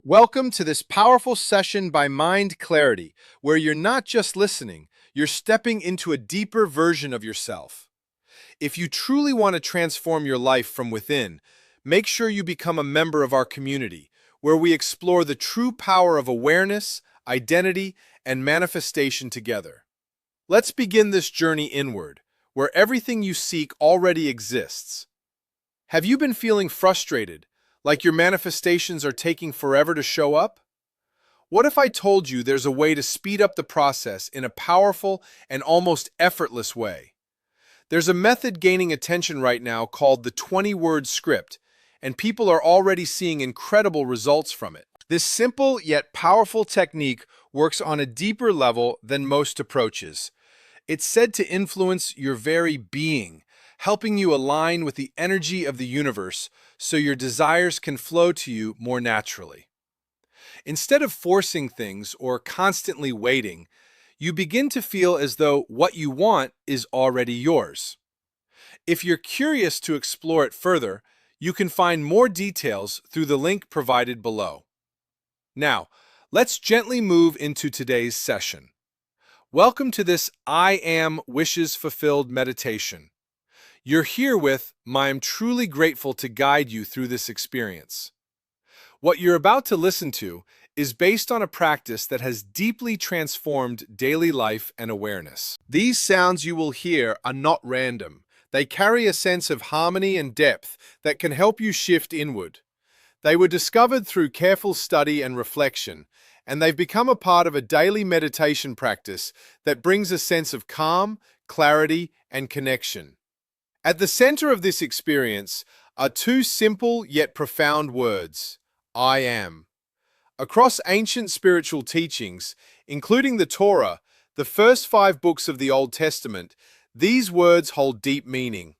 Welcome to this powerful session by Mind Clarity, where you're not just listening, you're stepping into a deeper version of yourself. If you truly want to transform your life from within, make sure you become a member of our community, where we explore the true power of awareness, identity, and manifestation together. Let's begin this journey inward, where everything you seek already exists. Have you been feeling frustrated, like your manifestations are taking forever to show up? What if I told you there's a way to speed up the process in a powerful and almost effortless way? There's a method gaining attention right now called the 20-word script, and people are already seeing incredible results from it. This simple yet powerful technique works on a deeper level than most approaches. It's said to influence your very being, helping you align with the energy of the universe so your desires can flow to you more naturally. Instead of forcing things or constantly waiting, you begin to feel as though what you want is already yours. If you're curious to explore it further, you can find more details through the link provided below. Now, let's gently move into today's session. Welcome to this I Am Wishes Fulfilled meditation. You're here with I'm truly grateful to guide you through this experience. What you're about to listen to is based on a practice that has deeply transformed daily life and awareness. These sounds you will hear are not random. They carry a sense of harmony and depth that can help you shift inward. They were discovered through careful study and reflection, and they've become a part of a daily meditation practice that brings a sense of calm, clarity, and connection. At the center of this experience are two simple yet profound words, I am. Across ancient spiritual teachings, including the Torah, the first 5 books of the Old Testament, these words hold deep meaning.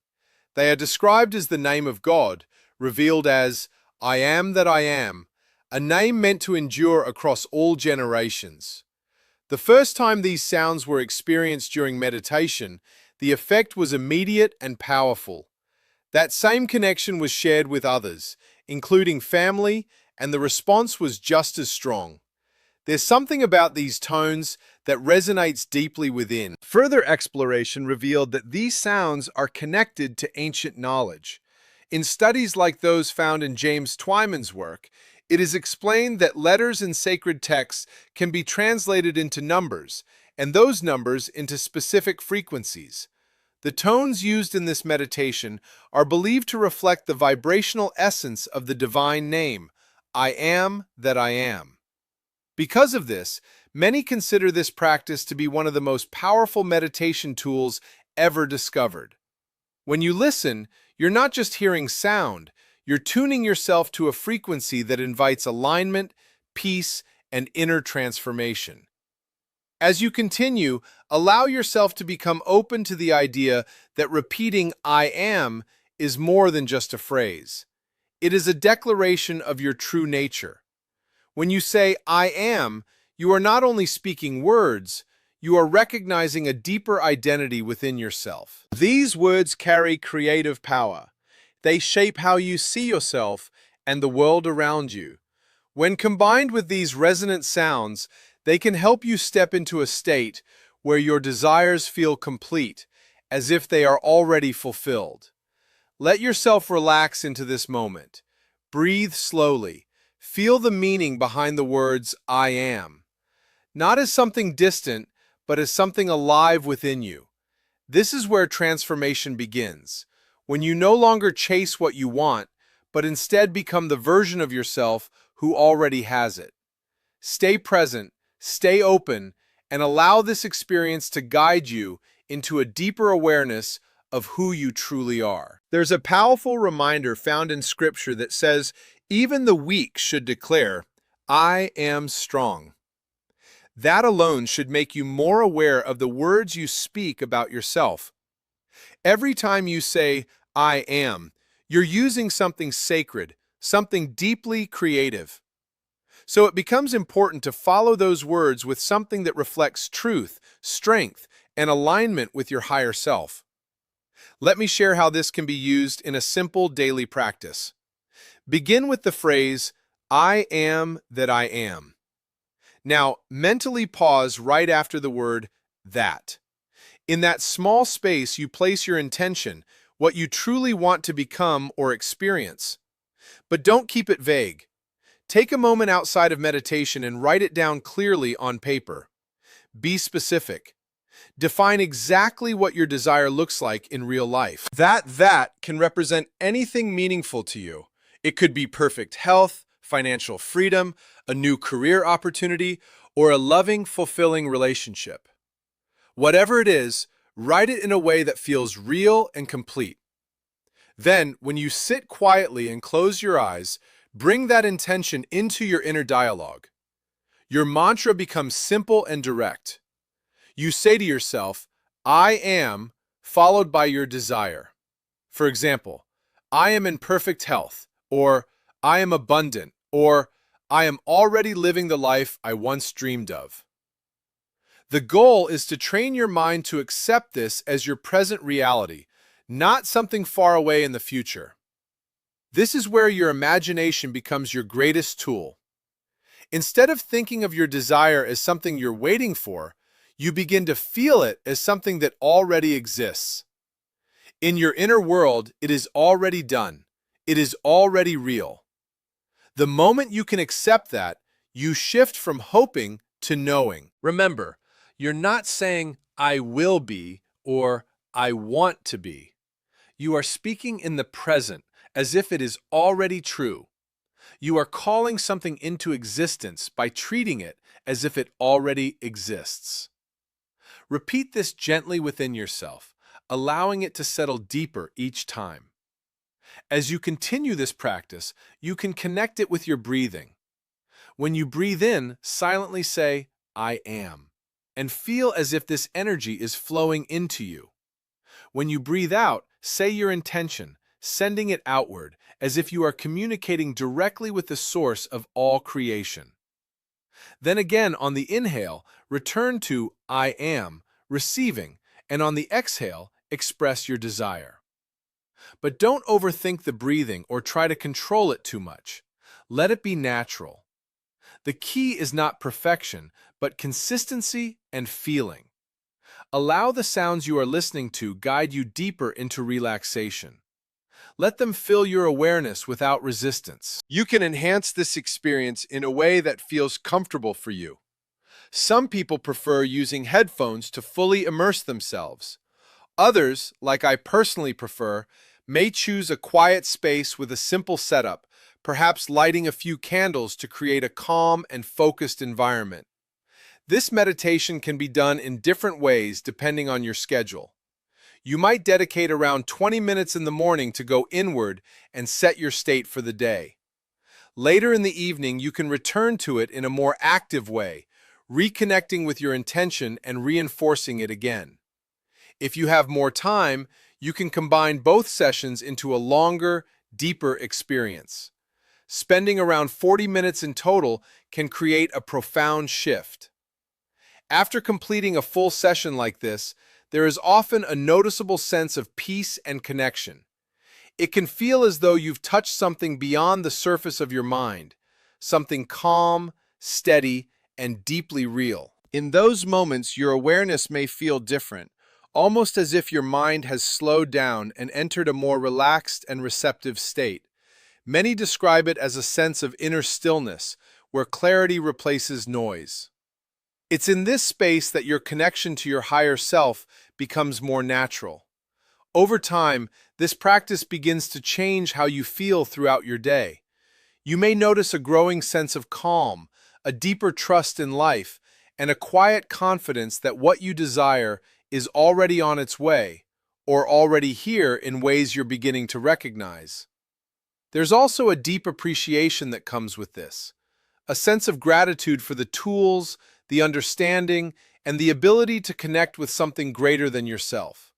They are described as the name of God, revealed as I am that I am, a name meant to endure across all generations. The first time these sounds were experienced during meditation, the effect was immediate and powerful. That same connection was shared with others, including family, and the response was just as strong. There's something about these tones that resonates deeply within. Further exploration revealed that these sounds are connected to ancient knowledge. In studies like those found in James Twyman's work, it is explained that letters in sacred texts can be translated into numbers, and those numbers into specific frequencies. The tones used in this meditation are believed to reflect the vibrational essence of the divine name, I am that I am. Because of this, many consider this practice to be one of the most powerful meditation tools ever discovered. When you listen, you're not just hearing sound, you're tuning yourself to a frequency that invites alignment, peace, and inner transformation. As you continue, allow yourself to become open to the idea that repeating I am is more than just a phrase. It is a declaration of your true nature. When you say I am, you are not only speaking words, you are recognizing a deeper identity within yourself. These words carry creative power. They shape how you see yourself and the world around you. When combined with these resonant sounds, they can help you step into a state where your desires feel complete, as if they are already fulfilled. Let yourself relax into this moment. Breathe slowly. Feel the meaning behind the words I am. Not as something distant, but as something alive within you. This is where transformation begins. When you no longer chase what you want, but instead become the version of yourself who already has it. Stay present, stay open, and allow this experience to guide you into a deeper awareness of who you truly are. There's a powerful reminder found in Scripture that says, even the weak should declare, I am strong. That alone should make you more aware of the words you speak about yourself. Every time you say, I am, you're using something sacred, something deeply creative. So it becomes important to follow those words with something that reflects truth, strength, and alignment with your higher self. Let me share how this can be used in a simple daily practice. Begin with the phrase, I am that I am. Now, mentally pause right after the word that. In that small space, you place your intention, what you truly want to become or experience. But don't keep it vague. Take a moment outside of meditation and write it down clearly on paper. Be specific. Define exactly what your desire looks like in real life. That can represent anything meaningful to you. It could be perfect health, financial freedom, a new career opportunity, or a loving, fulfilling relationship. Whatever it is, write it in a way that feels real and complete. Then, when you sit quietly and close your eyes, bring that intention into your inner dialogue. Your mantra becomes simple and direct. You say to yourself, I am, followed by your desire. For example, I am in perfect health, or I am abundant, or I am already living the life I once dreamed of. The goal is to train your mind to accept this as your present reality, not something far away in the future. This is where your imagination becomes your greatest tool. Instead of thinking of your desire as something you're waiting for, you begin to feel it as something that already exists. In your inner world, it is already done. It is already real. The moment you can accept that, you shift from hoping to knowing. Remember, you're not saying, I will be, or I want to be. You are speaking in the present, as if it is already true. You are calling something into existence by treating it as if it already exists. Repeat this gently within yourself, allowing it to settle deeper each time. As you continue this practice, you can connect it with your breathing. When you breathe in, silently say, I am, and feel as if this energy is flowing into you. When you breathe out, say your intention, sending it outward, as if you are communicating directly with the source of all creation. Then again, on the inhale, return to I am, receiving, and on the exhale, express your desire. But don't overthink the breathing or try to control it too much. Let it be natural. The key is not perfection, but consistency and feeling. Allow the sounds you are listening to guide you deeper into relaxation. Let them fill your awareness without resistance. You can enhance this experience in a way that feels comfortable for you. Some people prefer using headphones to fully immerse themselves. Others, like I personally prefer, may choose a quiet space with a simple setup, perhaps lighting a few candles to create a calm and focused environment. This meditation can be done in different ways depending on your schedule. You might dedicate around 20 minutes in the morning to go inward and set your state for the day. Later in the evening, you can return to it in a more active way, reconnecting with your intention and reinforcing it again. If you have more time, you can combine both sessions into a longer, deeper experience. Spending around 40 minutes in total can create a profound shift. After completing a full session like this, there is often a noticeable sense of peace and connection. It can feel as though you've touched something beyond the surface of your mind, something calm, steady, and deeply real. In those moments, your awareness may feel different, almost as if your mind has slowed down and entered a more relaxed and receptive state. Many describe it as a sense of inner stillness, where clarity replaces noise. It's in this space that your connection to your higher self becomes more natural. Over time, this practice begins to change how you feel throughout your day. You may notice a growing sense of calm, a deeper trust in life, and a quiet confidence that what you desire is already on its way, or already here in ways you're beginning to recognize. There's also a deep appreciation that comes with this, a sense of gratitude for the tools, the understanding, and the ability to connect with something greater than yourself.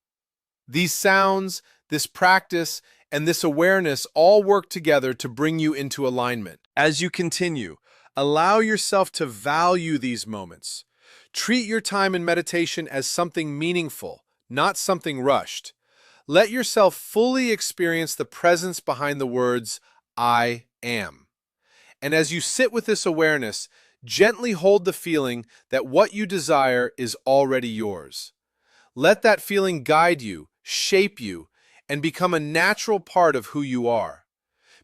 These sounds, this practice, and this awareness all work together to bring you into alignment. As you continue, allow yourself to value these moments. Treat your time in meditation as something meaningful, not something rushed. Let yourself fully experience the presence behind the words, I am. And as you sit with this awareness, gently hold the feeling that what you desire is already yours. Let that feeling guide you, shape you, and become a natural part of who you are.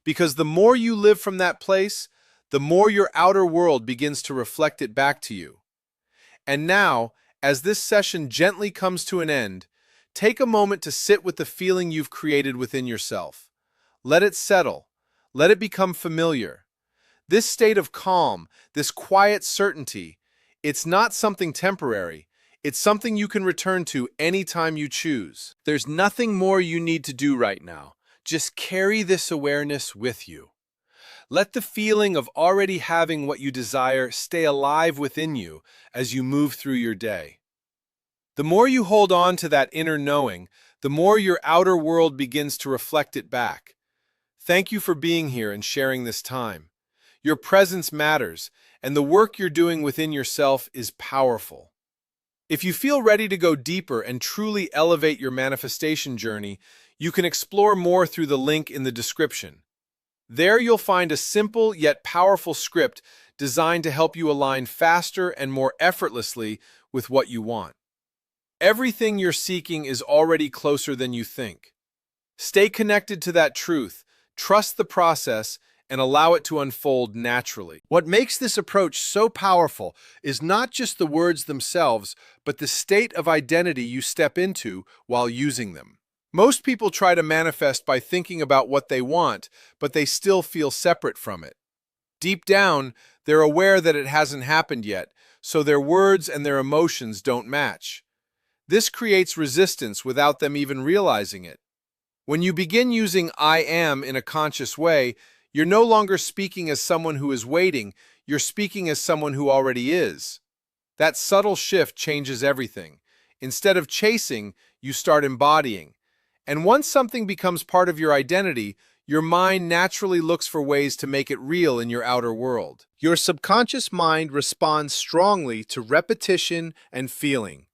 Because the more you live from that place, the more your outer world begins to reflect it back to you. And now, as this session gently comes to an end, take a moment to sit with the feeling you've created within yourself. Let it settle. Let it become familiar. This state of calm, this quiet certainty, it's not something temporary. It's something you can return to anytime you choose. There's nothing more you need to do right now. Just carry this awareness with you. Let the feeling of already having what you desire stay alive within you as you move through your day. The more you hold on to that inner knowing, the more your outer world begins to reflect it back. Thank you for being here and sharing this time. Your presence matters, and the work you're doing within yourself is powerful. If you feel ready to go deeper and truly elevate your manifestation journey, you can explore more through the link in the description. There you'll find a simple yet powerful script designed to help you align faster and more effortlessly with what you want. Everything you're seeking is already closer than you think. Stay connected to that truth, trust the process, and allow it to unfold naturally. What makes this approach so powerful is not just the words themselves, but the state of identity you step into while using them. Most people try to manifest by thinking about what they want, but they still feel separate from it. Deep down, they're aware that it hasn't happened yet, so their words and their emotions don't match. This creates resistance without them even realizing it. When you begin using I am in a conscious way, you're no longer speaking as someone who is waiting, you're speaking as someone who already is. That subtle shift changes everything. Instead of chasing, you start embodying. And once something becomes part of your identity, your mind naturally looks for ways to make it real in your outer world. Your subconscious mind responds strongly to repetition and feeling.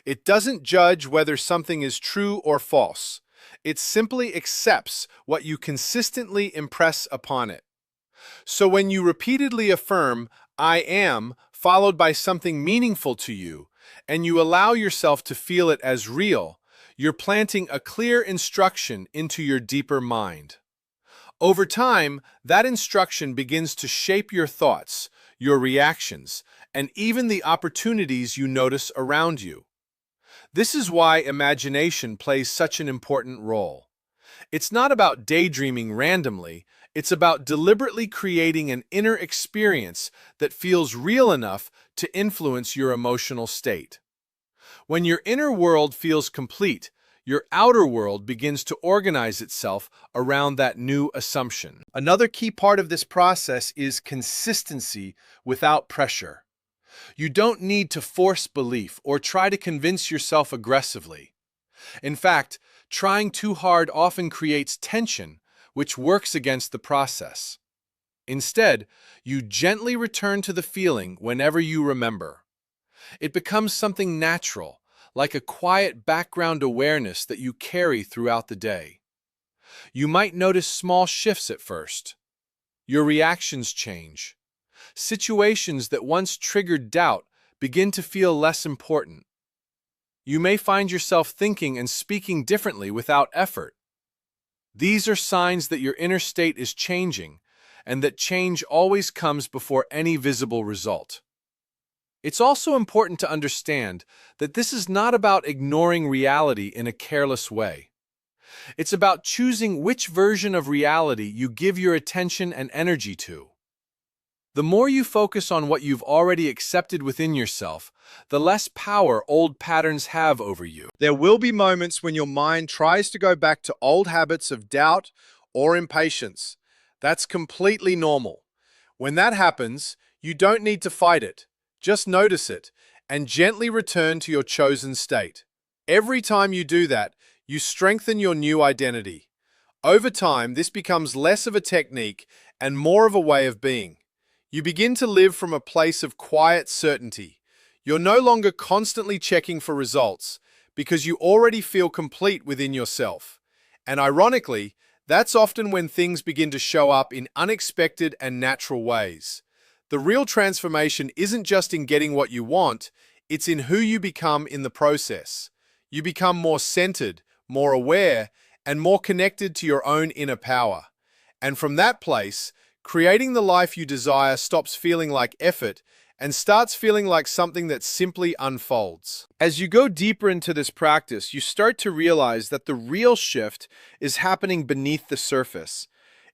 It doesn't judge whether something is true or false. It simply accepts what you consistently impress upon it. So when you repeatedly affirm, I am, followed by something meaningful to you, and you allow yourself to feel it as real, you're planting a clear instruction into your deeper mind. Over time, that instruction begins to shape your thoughts, your reactions, and even the opportunities you notice around you. This is why imagination plays such an important role. It's not about daydreaming randomly, it's about deliberately creating an inner experience that feels real enough to influence your emotional state. When your inner world feels complete, your outer world begins to organize itself around that new assumption. Another key part of this process is consistency without pressure. You don't need to force belief or try to convince yourself aggressively. In fact, trying too hard often creates tension, which works against the process. Instead, you gently return to the feeling whenever you remember. It becomes something natural, like a quiet background awareness that you carry throughout the day. You might notice small shifts at first. Your reactions change. Situations that once triggered doubt begin to feel less important. You may find yourself thinking and speaking differently without effort. These are signs that your inner state is changing, and that change always comes before any visible result. It's also important to understand that this is not about ignoring reality in a careless way. It's about choosing which version of reality you give your attention and energy to. The more you focus on what you've already accepted within yourself, the less power old patterns have over you. There will be moments when your mind tries to go back to old habits of doubt or impatience. That's completely normal. When that happens, you don't need to fight it. Just notice it and gently return to your chosen state. Every time you do that, you strengthen your new identity. Over time, this becomes less of a technique and more of a way of being. You begin to live from a place of quiet certainty. You're no longer constantly checking for results because you already feel complete within yourself. And ironically, That's often when things begin to show up in unexpected and natural ways. The real transformation isn't just in getting what you want, it's in who you become in the process. You become more centered, more aware, and more connected to your own inner power. And from that place, creating the life you desire stops feeling like effort and starts feeling like something that simply unfolds. As you go deeper into this practice, you start to realize that the real shift is happening beneath the surface.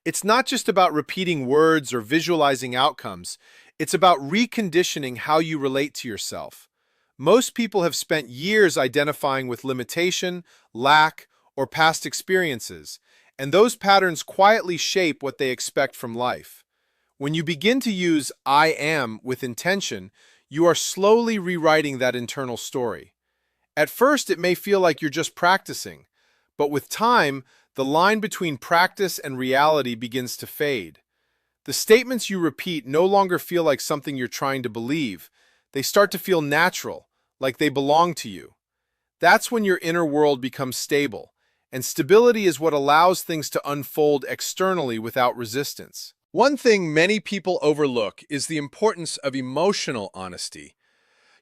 It's not just about repeating words or visualizing outcomes, it's about reconditioning how you relate to yourself. Most people have spent years identifying with limitation, lack, or past experiences, and those patterns quietly shape what they expect from life. When you begin to use "I am" with intention, you are slowly rewriting that internal story. At first, it may feel like you're just practicing, but with time, the line between practice and reality begins to fade. The statements you repeat no longer feel like something you're trying to believe. They start to feel natural, like they belong to you. That's when your inner world becomes stable, and stability is what allows things to unfold externally without resistance. One thing many people overlook is the importance of emotional honesty.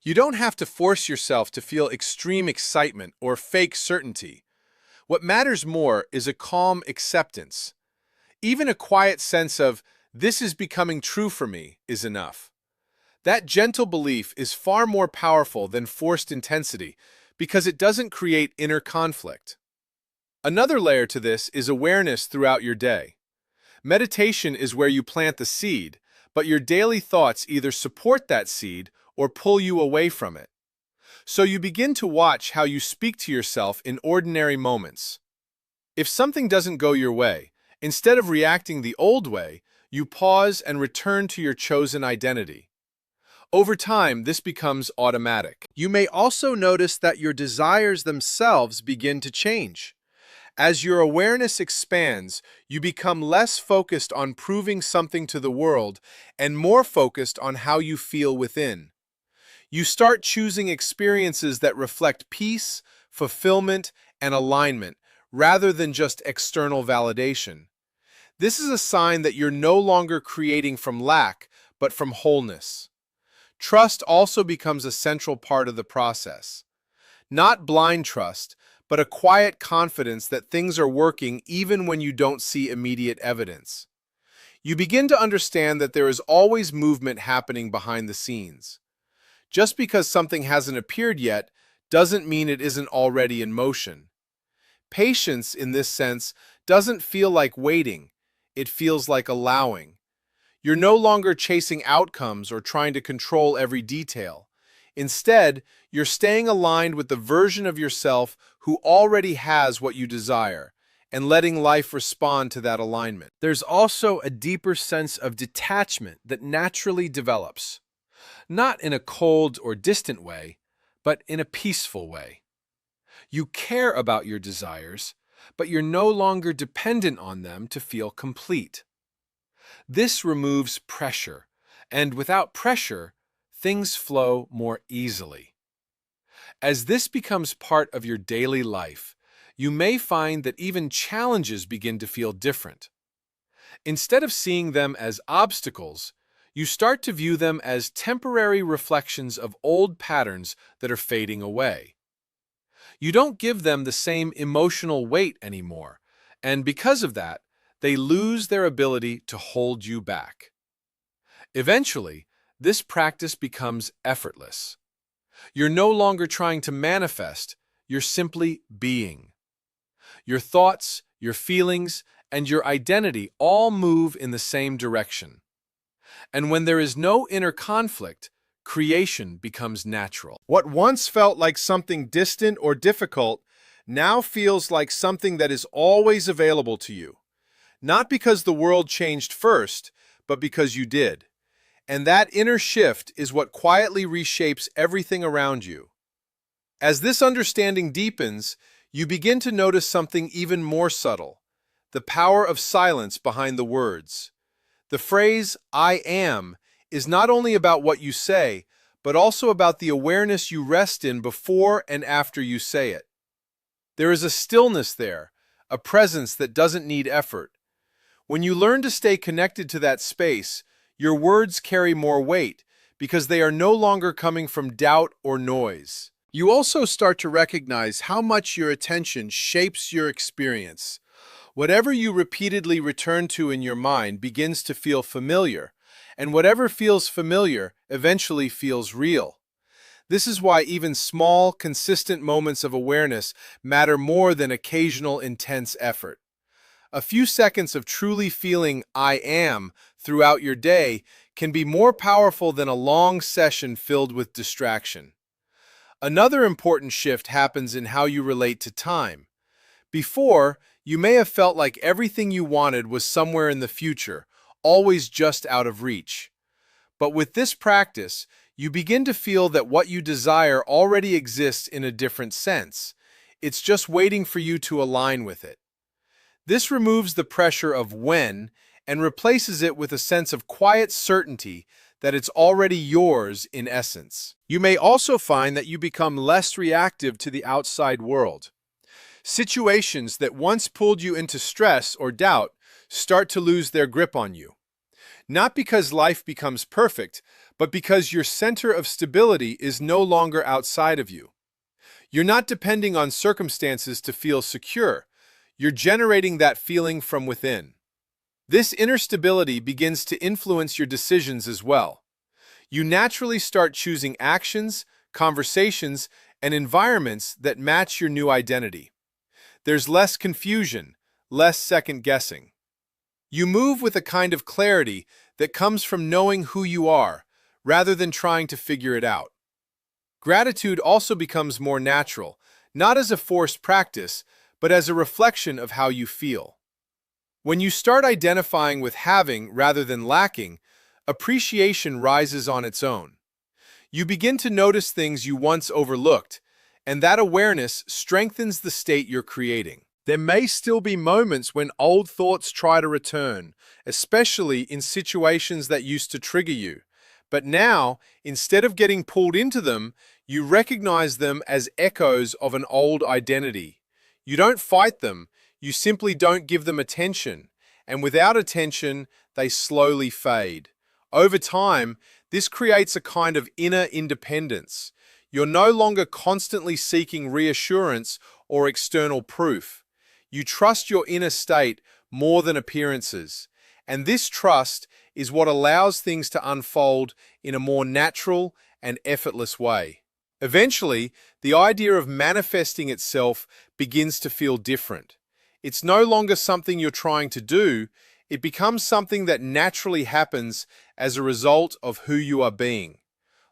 You don't have to force yourself to feel extreme excitement or fake certainty. What matters more is a calm acceptance. Even a quiet sense of, "This is becoming true for me," is enough. That gentle belief is far more powerful than forced intensity because it doesn't create inner conflict. Another layer to this is awareness throughout your day. Meditation is where you plant the seed, but your daily thoughts either support that seed or pull you away from it. So you begin to watch how you speak to yourself in ordinary moments. If something doesn't go your way, instead of reacting the old way, you pause and return to your chosen identity. Over time, this becomes automatic. You may also notice that your desires themselves begin to change. As your awareness expands, you become less focused on proving something to the world and more focused on how you feel within. You start choosing experiences that reflect peace, fulfillment, and alignment, rather than just external validation. This is a sign that you're no longer creating from lack, but from wholeness. Trust also becomes a central part of the process. Not blind trust, but a quiet confidence that things are working even when you don't see immediate evidence. You begin to understand that there is always movement happening behind the scenes. Just because something hasn't appeared yet doesn't mean it isn't already in motion. Patience, in this sense, doesn't feel like waiting. It feels like allowing. You're no longer chasing outcomes or trying to control every detail. Instead, you're staying aligned with the version of yourself who already has what you desire, and letting life respond to that alignment. There's also a deeper sense of detachment that naturally develops, not in a cold or distant way, but in a peaceful way. You care about your desires, but you're no longer dependent on them to feel complete. This removes pressure, and without pressure, things flow more easily. As this becomes part of your daily life, you may find that even challenges begin to feel different. Instead of seeing them as obstacles, you start to view them as temporary reflections of old patterns that are fading away. You don't give them the same emotional weight anymore, and because of that, they lose their ability to hold you back. Eventually, this practice becomes effortless. You're no longer trying to manifest, you're simply being. Your thoughts, your feelings, and your identity all move in the same direction. And when there is no inner conflict, creation becomes natural. What once felt like something distant or difficult now feels like something that is always available to you. Not because the world changed first, but because you did. And that inner shift is what quietly reshapes everything around you. As this understanding deepens, you begin to notice something even more subtle: the power of silence behind the words. The phrase, "I am," is not only about what you say, but also about the awareness you rest in before and after you say it. There is a stillness there, a presence that doesn't need effort. When you learn to stay connected to that space, your words carry more weight because they are no longer coming from doubt or noise. You also start to recognize how much your attention shapes your experience. Whatever you repeatedly return to in your mind begins to feel familiar, and whatever feels familiar eventually feels real. This is why even small, consistent moments of awareness matter more than occasional intense effort. A few seconds of truly feeling "I am" throughout your day can be more powerful than a long session filled with distraction. Another important shift happens in how you relate to time. Before, you may have felt like everything you wanted was somewhere in the future, always just out of reach. But with this practice, you begin to feel that what you desire already exists in a different sense. It's just waiting for you to align with it. This removes the pressure of when and replaces it with a sense of quiet certainty that it's already yours in essence. You may also find that you become less reactive to the outside world. Situations that once pulled you into stress or doubt start to lose their grip on you. Not because life becomes perfect, but because your center of stability is no longer outside of you. You're not depending on circumstances to feel secure. You're generating that feeling from within. This inner stability begins to influence your decisions as well. You naturally start choosing actions, conversations, and environments that match your new identity. There's less confusion, less second-guessing. You move with a kind of clarity that comes from knowing who you are, rather than trying to figure it out. Gratitude also becomes more natural, not as a forced practice, but as a reflection of how you feel. When you start identifying with having rather than lacking, appreciation rises on its own. You begin to notice things you once overlooked, and that awareness strengthens the state you're creating. There may still be moments when old thoughts try to return, especially in situations that used to trigger you. But now, instead of getting pulled into them, you recognize them as echoes of an old identity. You don't fight them, you simply don't give them attention, and without attention, they slowly fade. Over time, this creates a kind of inner independence. You're no longer constantly seeking reassurance or external proof. You trust your inner state more than appearances, and this trust is what allows things to unfold in a more natural and effortless way. Eventually, the idea of manifesting itself begins to feel different. It's no longer something you're trying to do, it becomes something that naturally happens as a result of who you are being.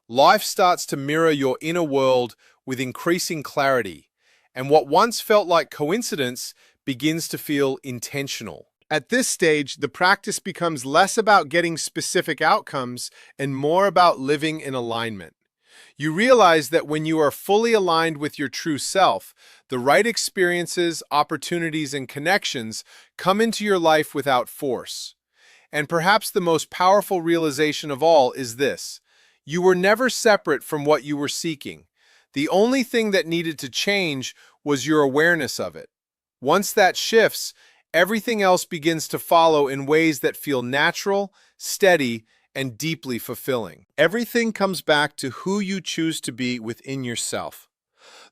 Life starts to mirror your inner world with increasing clarity, and what once felt like coincidence begins to feel intentional. At this stage, the practice becomes less about getting specific outcomes and more about living in alignment. You realize that when you are fully aligned with your true self, the right experiences, opportunities, and connections come into your life without force. And perhaps the most powerful realization of all is this: you were never separate from what you were seeking. The only thing that needed to change was your awareness of it. Once that shifts, everything else begins to follow in ways that feel natural, steady, and deeply fulfilling. Everything comes back to who you choose to be within yourself.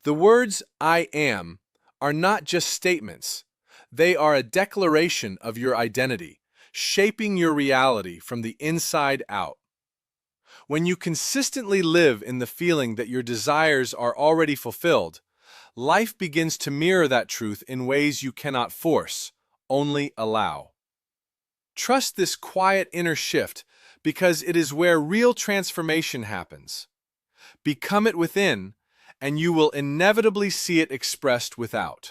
The words "I am" are not just statements. They are a declaration of your identity, shaping your reality from the inside out. When you consistently live in the feeling that your desires are already fulfilled, life begins to mirror that truth in ways you cannot force, only allow. Trust this quiet inner shift because it is where real transformation happens. Become it within, and you will inevitably see it expressed without.